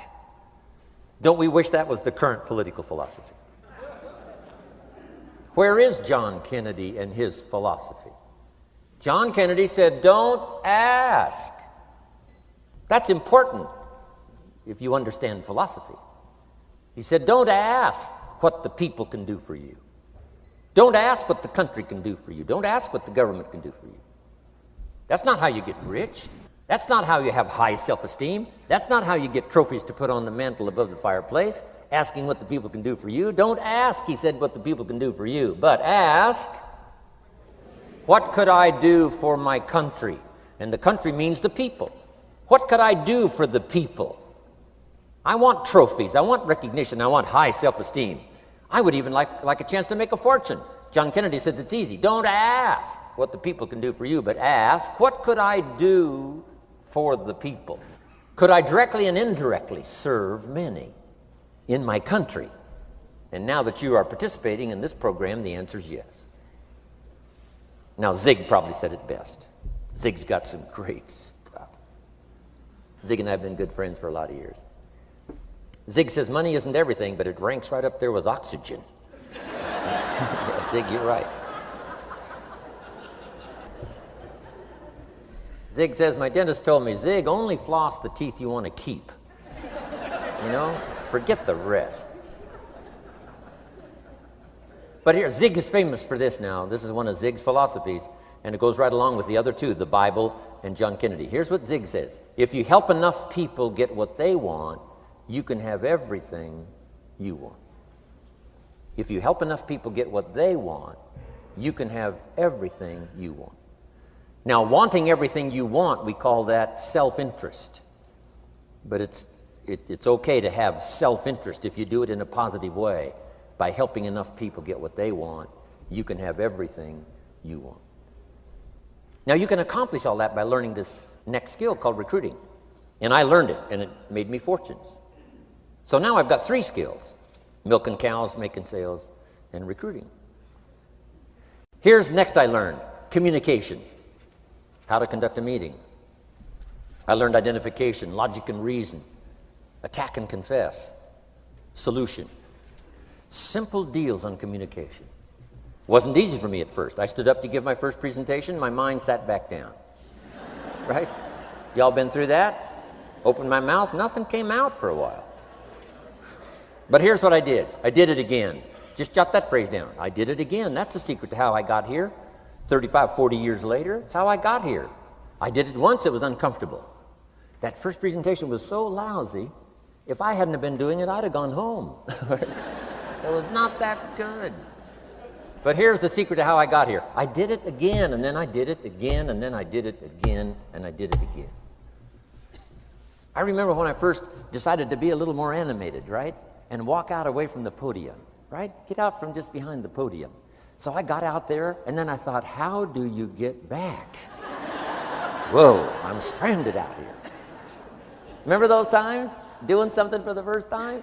Don't we wish that was the current political philosophy? Where is John Kennedy and his philosophy? John Kennedy said, don't ask. That's important if you understand philosophy. He said, don't ask what the people can do for you. Don't ask what the country can do for you. Don't ask what the government can do for you. That's not how you get rich. That's not how you have high self-esteem. That's not how you get trophies to put on the mantle above the fireplace, asking what the people can do for you. Don't ask, he said, what the people can do for you, but ask, what could I do for my country? And the country means the people. What could I do for the people? I want trophies. I want recognition. I want high self-esteem. I would even like a chance to make a fortune. John Kennedy says it's easy. Don't ask what the people can do for you, but ask, what could I do for the people? Could I directly and indirectly serve many in my country? And now that you are participating in this program, the answer is yes. Now, Zig probably said it best. Zig's got some great stuff. Zig and I have been good friends for a lot of years. Zig says money isn't everything, but it ranks right up there with oxygen. Yeah, Zig, you're right. Zig says, my dentist told me, Zig, only floss the teeth you want to keep. You know, forget the rest. But here, Zig is famous for this now. This is one of Zig's philosophies, and it goes right along with the other two, the Bible and John Kennedy. Here's what Zig says: if you help enough people get what they want, you can have everything you want. If you help enough people get what they want, you can have everything you want. Now, wanting everything you want, we call that self-interest. But it's okay to have self-interest if you do it in a positive way. By helping enough people get what they want, you can have everything you want. Now, you can accomplish all that by learning this next skill called recruiting. And I learned it, and it made me fortunes. So now I've got 3 skills: milking cows, making sales, and recruiting. Here's next I learned: communication, how to conduct a meeting. I learned identification, logic and reason, attack and confess, solution. Simple deals on communication. Wasn't easy for me at first. I stood up to give my first presentation, my mind sat back down. Right? Y'all been through that? Opened my mouth, nothing came out for a while. But here's what I did. I did it again. Just jot that phrase down. I did it again. That's the secret to how I got here. 35, 40 years later, it's how I got here. I did it once, it was uncomfortable. That first presentation was so lousy, if I hadn't have been doing it, I'd have gone home. It was not that good. But here's the secret to how I got here. I did it again, and then I did it again, and then I did it again, and I did it again. I remember when I first decided to be a little more animated, right? And walk out away from the podium, right? Get out from just behind the podium. So I got out there, and then I thought, how do you get back? Whoa, I'm stranded out here. Remember those times? Doing something for the first time?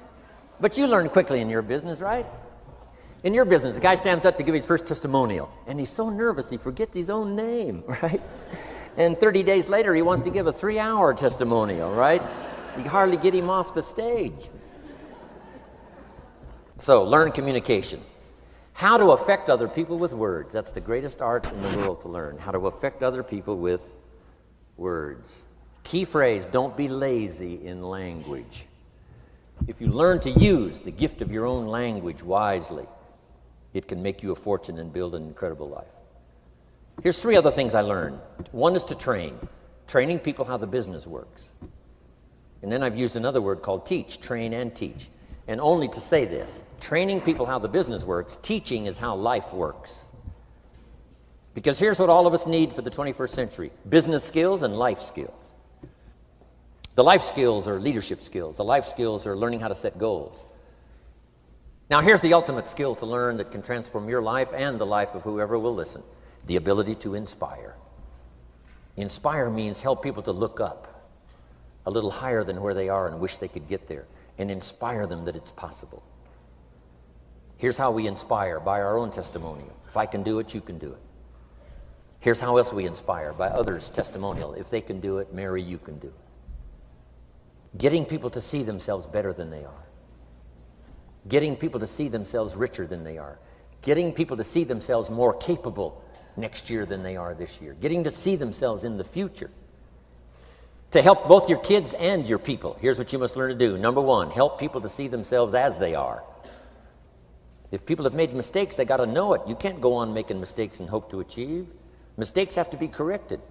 But you learn quickly in your business, right? In your business, the guy stands up to give his first testimonial, and he's so nervous he forgets his own name, right? And 30 days later, he wants to give a 3-hour testimonial, right? You can hardly get him off the stage. So, learn communication. How to affect other people with words. That's the greatest art in the world to learn. How to affect other people with words. Key phrase, don't be lazy in language. If you learn to use the gift of your own language wisely, it can make you a fortune and build an incredible life. Here's 3 other things I learned. One is to train. Training people how the business works. And then I've used another word called teach. Train and teach. And only to say this, training people how the business works, teaching is how life works. Because here's what all of us need for the 21st century: business skills and life skills. The life skills are leadership skills. The life skills are learning how to set goals. Now here's the ultimate skill to learn that can transform your life and the life of whoever will listen: the ability to inspire. Inspire means help people to look up a little higher than where they are and wish they could get there, and inspire them that it's possible. Here's how we inspire: by our own testimonial. If I can do it, you can do it. Here's how else we inspire: by others' testimonial. If they can do it, Mary, you can do it. Getting people to see themselves better than they are. Getting people to see themselves richer than they are. Getting people to see themselves more capable next year than they are this year. Getting to see themselves in the future. To help both your kids and your people, here's what you must learn to do. Number 1, help people to see themselves as they are. If people have made mistakes, they got to know it. You can't go on making mistakes and hope to achieve. Mistakes have to be corrected.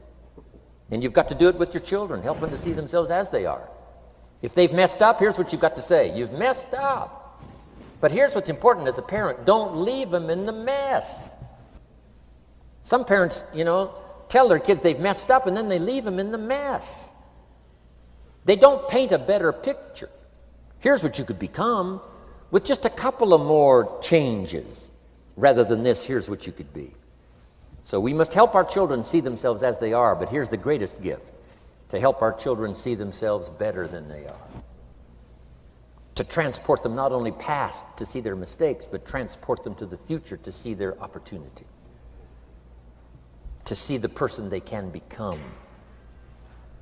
And you've got to do it with your children. Help them to see themselves as they are. If they've messed up, here's what you've got to say: you've messed up. But here's what's important as a parent: don't leave them in the mess. Some parents, tell their kids they've messed up and then they leave them in the mess. They don't paint a better picture. Here's what you could become with just a couple of more changes. Rather than this, here's what you could be. So we must help our children see themselves as they are, but here's the greatest gift: to help our children see themselves better than they are. To transport them not only past to see their mistakes, but transport them to the future to see their opportunity. To see the person they can become.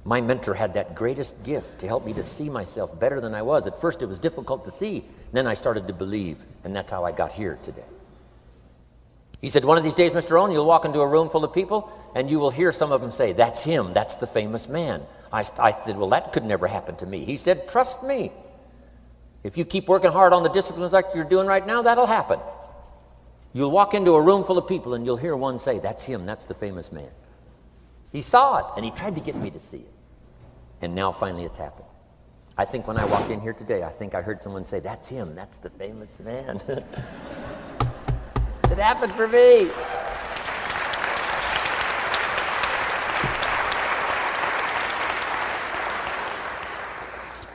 My mentor had that greatest gift to help me to see myself better than I was. At first it was difficult to see, then I started to believe, and that's how I got here today. He said, one of these days, Mr. Rohn, you'll walk into a room full of people and you will hear some of them say, "That's him, that's the famous man." I said, well, that could never happen to me. He said, trust me. If you keep working hard on the disciplines like you're doing right now, that'll happen. You'll walk into a room full of people and you'll hear one say, "That's him, that's the famous man." He saw it and he tried to get me to see it. And now finally it's happened. I think when I walked in here today, I think I heard someone say, "That's him, that's the famous man." It happened for me.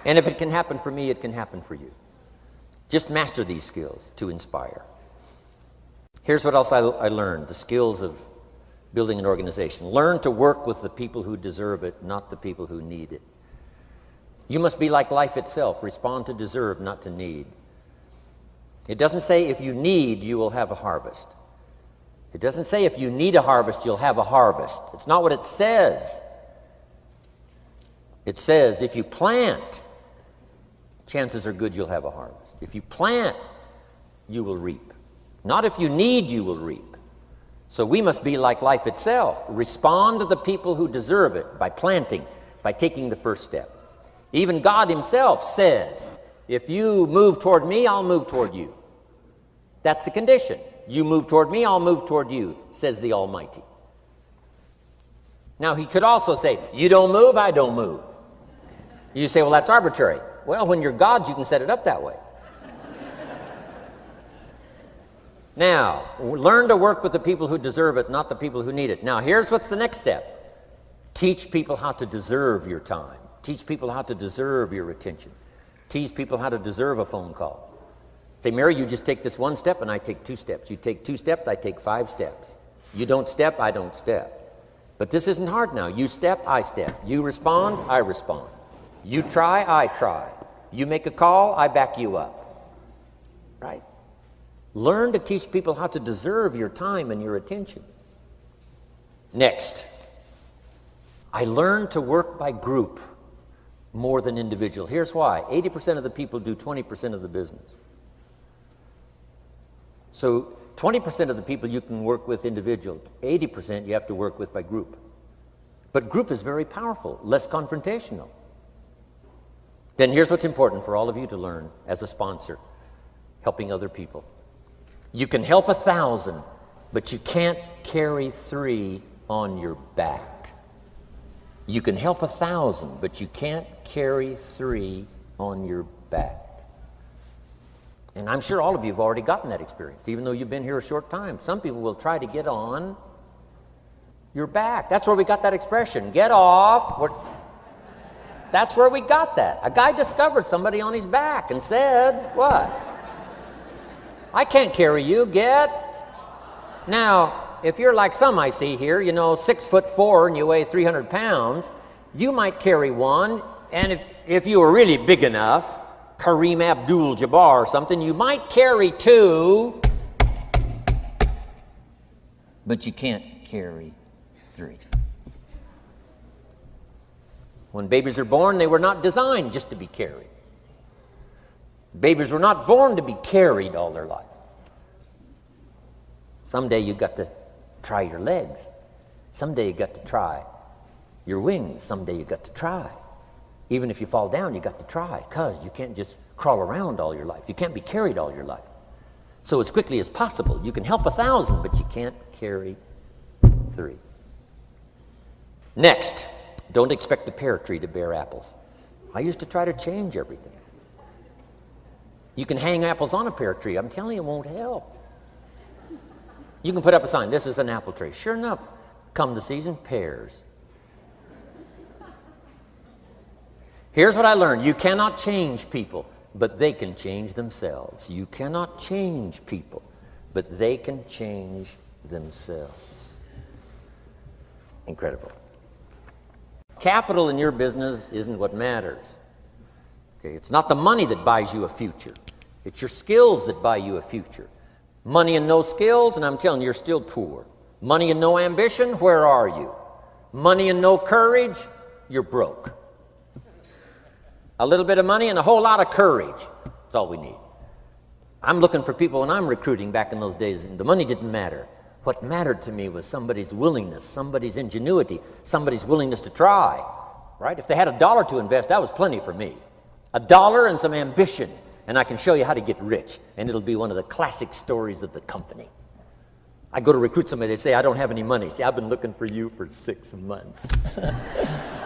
And if it can happen for me, it can happen for you. Just master these skills to inspire. Here's what else I learned: the skills of building an organization. Learn to work with the people who deserve it, not the people who need it. You must be like life itself. Respond to deserve, not to need. It doesn't say if you need, you will have a harvest. It doesn't say if you need a harvest, you'll have a harvest. It's not what it says. It says if you plant, chances are good you'll have a harvest. If you plant, you will reap. Not if you need, you will reap. So we must be like life itself. Respond to the people who deserve it by planting, by taking the first step. Even God himself says, if you move toward me, I'll move toward you. That's the condition. You move toward me, I'll move toward you, says the Almighty. Now he could also say, you don't move, I don't move. You say, well, that's arbitrary. Well, when you're God, you can set it up that way. Now, learn to work with the people who deserve it, not the people who need it. Now, here's what's the next step. Teach people how to deserve your time. Teach people how to deserve your attention. Teach people how to deserve a phone call. Say, Mary, you just take this one step and I take 2 steps. You take 2 steps, I take 5 steps. You don't step, I don't step. But this isn't hard now. You step, I step. You respond, I respond. You try, I try. You make a call, I back you up. Right? Learn to teach people how to deserve your time and your attention. Next, I learned to work by group more than individual. Here's why. 80% of the people do 20% of the business. So 20% of the people you can work with individual, 80% you have to work with by group. But group is very powerful, less confrontational. Then here's what's important for all of you to learn as a sponsor, helping other people. You can help 1,000, but you can't carry 3 on your back. You can help 1,000, but you can't carry 3 on your back. And I'm sure all of you have already gotten that experience, even though you've been here a short time. Some people will try to get on your back. That's where we got that expression, get off. That's where we got that. A guy discovered somebody on his back and said, what? I can't carry you, get. Now, if you're like some I see here, 6'4" and you weigh 300 pounds, you might carry one, and if you were really big enough, Kareem Abdul-Jabbar or something, you might carry 2, but you can't carry 3. When babies are born, they were not designed just to be carried. Babies were not born to be carried all their life. Someday you got to try your legs. Someday you got to try your wings. Someday you got to try. Even if you fall down, you got to try, because you can't just crawl around all your life. You can't be carried all your life. So as quickly as possible, you can help 1,000, but you can't carry 3. Next, don't expect the pear tree to bear apples. I used to try to change everything. You can hang apples on a pear tree. I'm telling you, it won't help. You can put up a sign, this is an apple tree. Sure enough, come the season, pears. Here's what I learned. You cannot change people, but they can change themselves. You cannot change people, but they can change themselves. Incredible. Capital in your business isn't what matters. Okay, it's not the money that buys you a future. It's your skills that buy you a future. Money and no skills, and I'm telling you, you're still poor. Money and no ambition, where are you? Money and no courage, you're broke. A little bit of money and a whole lot of courage. That's all we need. I'm looking for people when I'm recruiting back in those days. The money didn't matter. What mattered to me was somebody's willingness, somebody's ingenuity, somebody's willingness to try. Right? If they had $1 to invest, that was plenty for me. $1 and some ambition, and I can show you how to get rich. And it'll be one of the classic stories of the company. I go to recruit somebody, they say, I don't have any money. See, I've been looking for you for 6 months.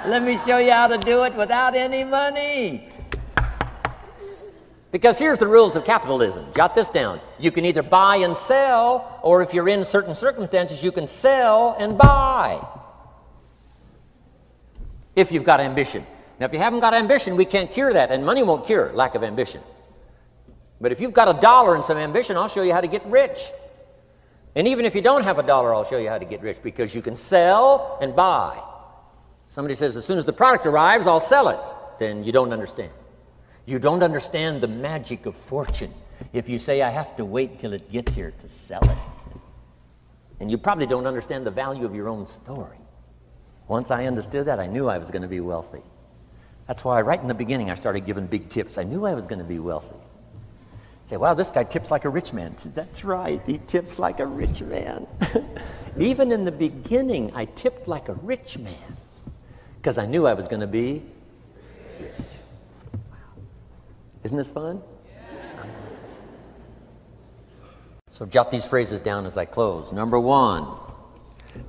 Let me show you how to do it without any money. Because here's the rules of capitalism. Jot this down. You can either buy and sell, or if you're in certain circumstances, you can sell and buy. If you've got ambition. Now, if you haven't got ambition, we can't cure that, and money won't cure lack of ambition. But if you've got $1 and some ambition, I'll show you how to get rich. And even if you don't have $1, I'll show you how to get rich, because you can sell and buy. Somebody says, as soon as the product arrives, I'll sell it. Then you don't understand. You don't understand the magic of fortune if you say, I have to wait till it gets here to sell it. And you probably don't understand the value of your own story. Once I understood that, I knew I was going to be wealthy. That's why right in the beginning, I started giving big tips. I knew I was going to be wealthy. Say, wow, this guy tips like a rich man. Say, that's right, he tips like a rich man. Even in the beginning, I tipped like a rich man because I knew I was going to be rich. Wow. Isn't this fun? Yes. So jot these phrases down as I close. Number 1,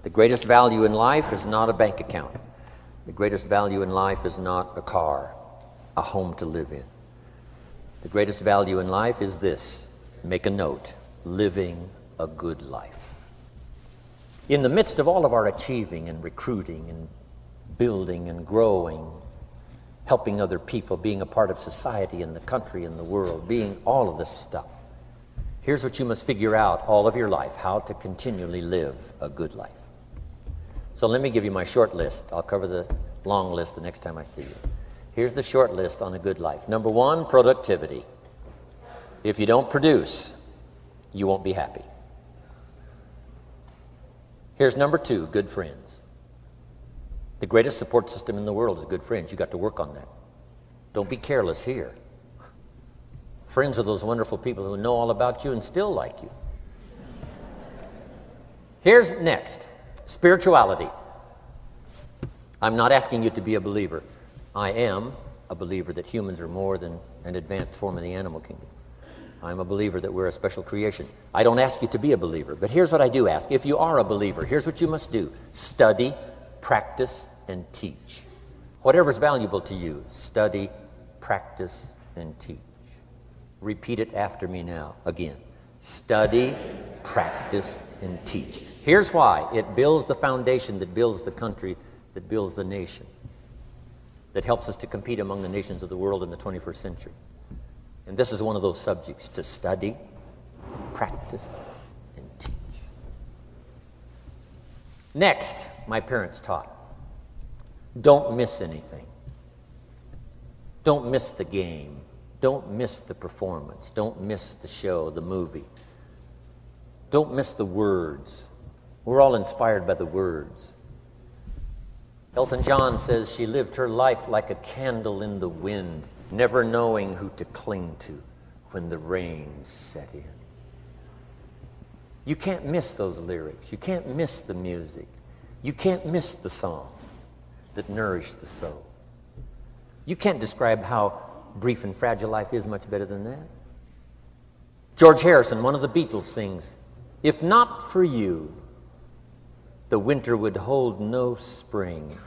the greatest value in life is not a bank account. The greatest value in life is not a car, a home to live in. The greatest value in life is this. Make a note. Living a good life. In the midst of all of our achieving and recruiting and building and growing, helping other people, being a part of society and the country and the world, being all of this stuff, here's what you must figure out all of your life, how to continually live a good life. So let me give you my short list. I'll cover the long list the next time I see you. Here's the short list on a good life. Number 1, productivity. If you don't produce, you won't be happy. Here's number 2, good friends. The greatest support system in the world is good friends. You got to work on that. Don't be careless here. Friends are those wonderful people who know all about you and still like you. Here's next, spirituality. I'm not asking you to be a believer. I am a believer that humans are more than an advanced form of the animal kingdom. I'm a believer that we're a special creation. I don't ask you to be a believer, but here's what I do ask. If you are a believer, here's what you must do. Study, practice, and teach. Whatever's valuable to you, study, practice, and teach. Repeat it after me now, again. Study, practice, and teach. Here's why. It builds the foundation that builds the country, that builds the nation, that helps us to compete among the nations of the world in the 21st century. And this is one of those subjects, to study, practice, and teach. Next, my parents taught, don't miss anything. Don't miss the game. Don't miss the performance. Don't miss the show, the movie. Don't miss the words. We're all inspired by the words. Elton John says she lived her life like a candle in the wind, never knowing who to cling to when the rain set in. You can't miss those lyrics. You can't miss the music. You can't miss the songs that nourish the soul. You can't describe how brief and fragile life is much better than that. George Harrison, one of the Beatles, sings, "If not for you, the winter would hold no spring.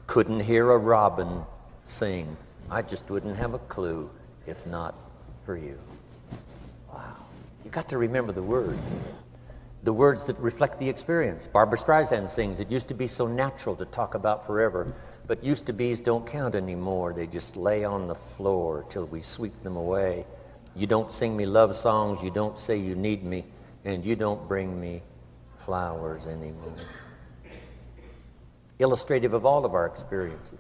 Couldn't hear a robin sing. I just wouldn't have a clue if not for you." Wow. You got to remember the words that reflect the experience. Barbara Streisand sings, "It used to be so natural to talk about forever, but used to be's don't count anymore. They just lay on the floor till we sweep them away. You don't sing me love songs, you don't say you need me, and you don't bring me flowers anymore." Illustrative of all of our experiences.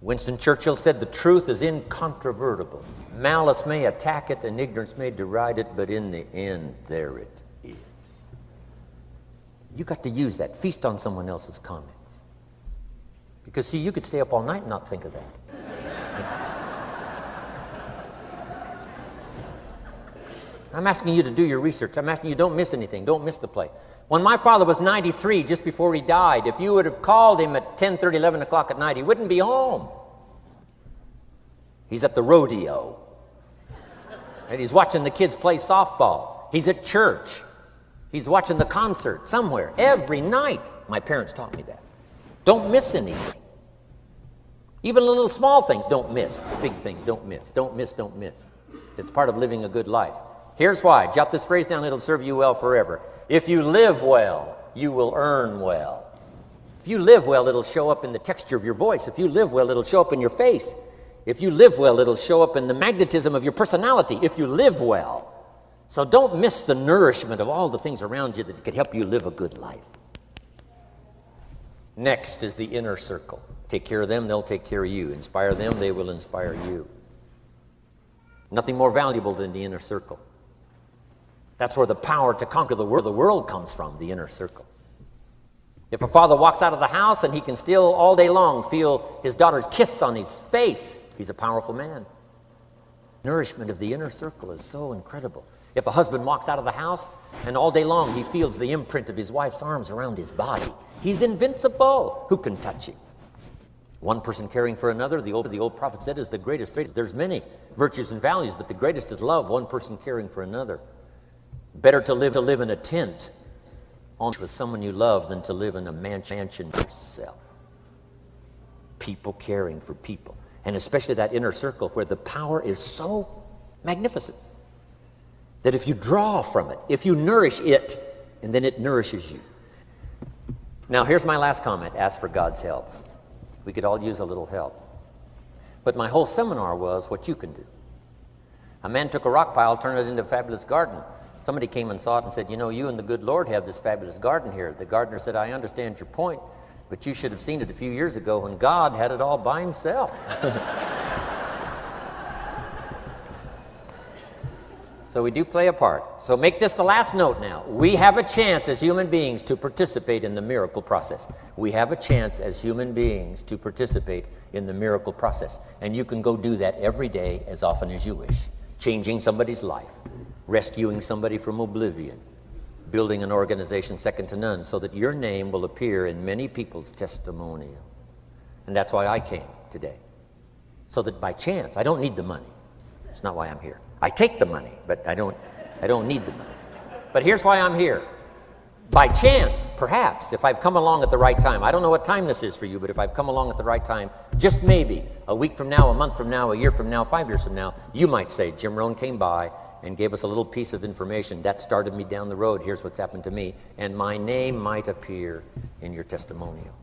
Winston Churchill said, "The truth is incontrovertible. Malice may attack it and ignorance may deride it, but in the end, there it is." You got to use that. Feast on someone else's comments. Because, see, you could stay up all night and not think of that. I'm asking you to do your research. I'm asking you, don't miss anything. Don't miss the play. When my father was 93, just before he died, if you would have called him at 10:30, 11 o'clock at night, he wouldn't be home. He's at the rodeo. And he's watching the kids play softball. He's at church. He's watching the concert somewhere. Every night. My parents taught me that. Don't miss anything. Even the little small things, don't miss. The big things, don't miss. Don't miss, don't miss. It's part of living a good life. Here's why. Jot this phrase down. It'll serve you well forever. If you live well, you will earn well. If you live well, it'll show up in the texture of your voice. If you live well, it'll show up in your face. If you live well, it'll show up in the magnetism of your personality. If you live well. So don't miss the nourishment of all the things around you that could help you live a good life. Next is the inner circle. Take care of them, they'll take care of you. Inspire them, they will inspire you. Nothing more valuable than the inner circle. That's where the power to conquer the world comes from, the inner circle. If a father walks out of the house and he can still all day long feel his daughter's kiss on his face, he's a powerful man. Nourishment of the inner circle is so incredible. If a husband walks out of the house and all day long he feels the imprint of his wife's arms around his body, he's invincible. Who can touch him? One person caring for another, the old prophet said, is the greatest. There's many virtues and values, but the greatest is love, one person caring for another. Better to live in a tent with someone you love than to live in a mansion yourself. People caring for people. And especially that inner circle where the power is so magnificent that if you draw from it, if you nourish it, and then it nourishes you. Now here's my last comment. Ask for God's help. We could all use a little help. But my whole seminar was what you can do. A man took a rock pile, turned it into a fabulous garden. Somebody came and saw it and said, "You know, you and the good Lord have this fabulous garden here." The gardener said, "I understand your point, but you should have seen it a few years ago when God had it all by himself." So we do play a part. So make this the last note now. We have a chance as human beings to participate in the miracle process. We have a chance as human beings to participate in the miracle process. And you can go do that every day as often as you wish. Changing somebody's life, rescuing somebody from oblivion, building an organization second to none so that your name will appear in many people's testimonial. And that's why I came today. So that by chance, I don't need the money. That's not why I'm here. I take the money, but I don't need the money. But here's why I'm here. By chance, perhaps, if I've come along at the right time, I don't know what time this is for you, but if I've come along at the right time, just maybe, a week from now, a month from now, a year from now, 5 years from now, you might say, Jim Rohn came by and gave us a little piece of information. That started me down the road. Here's what's happened to me. And my name might appear in your testimonial.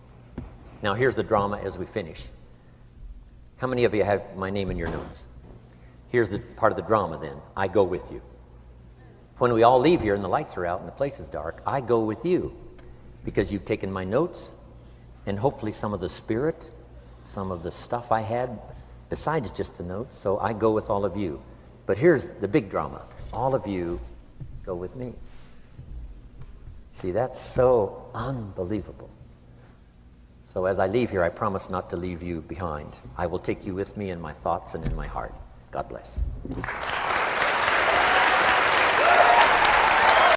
Now, here's the drama as we finish. How many of you have my name in your notes? Here's the part of the drama then. I go with you. When we all leave here and the lights are out and the place is dark, I go with you because you've taken my notes and hopefully some of the spirit, some of the stuff I had besides just the notes. So I go with all of you. But here's the big drama. All of you go with me. See, that's so unbelievable. So as I leave here, I promise not to leave you behind. I will take you with me in my thoughts and in my heart. God bless.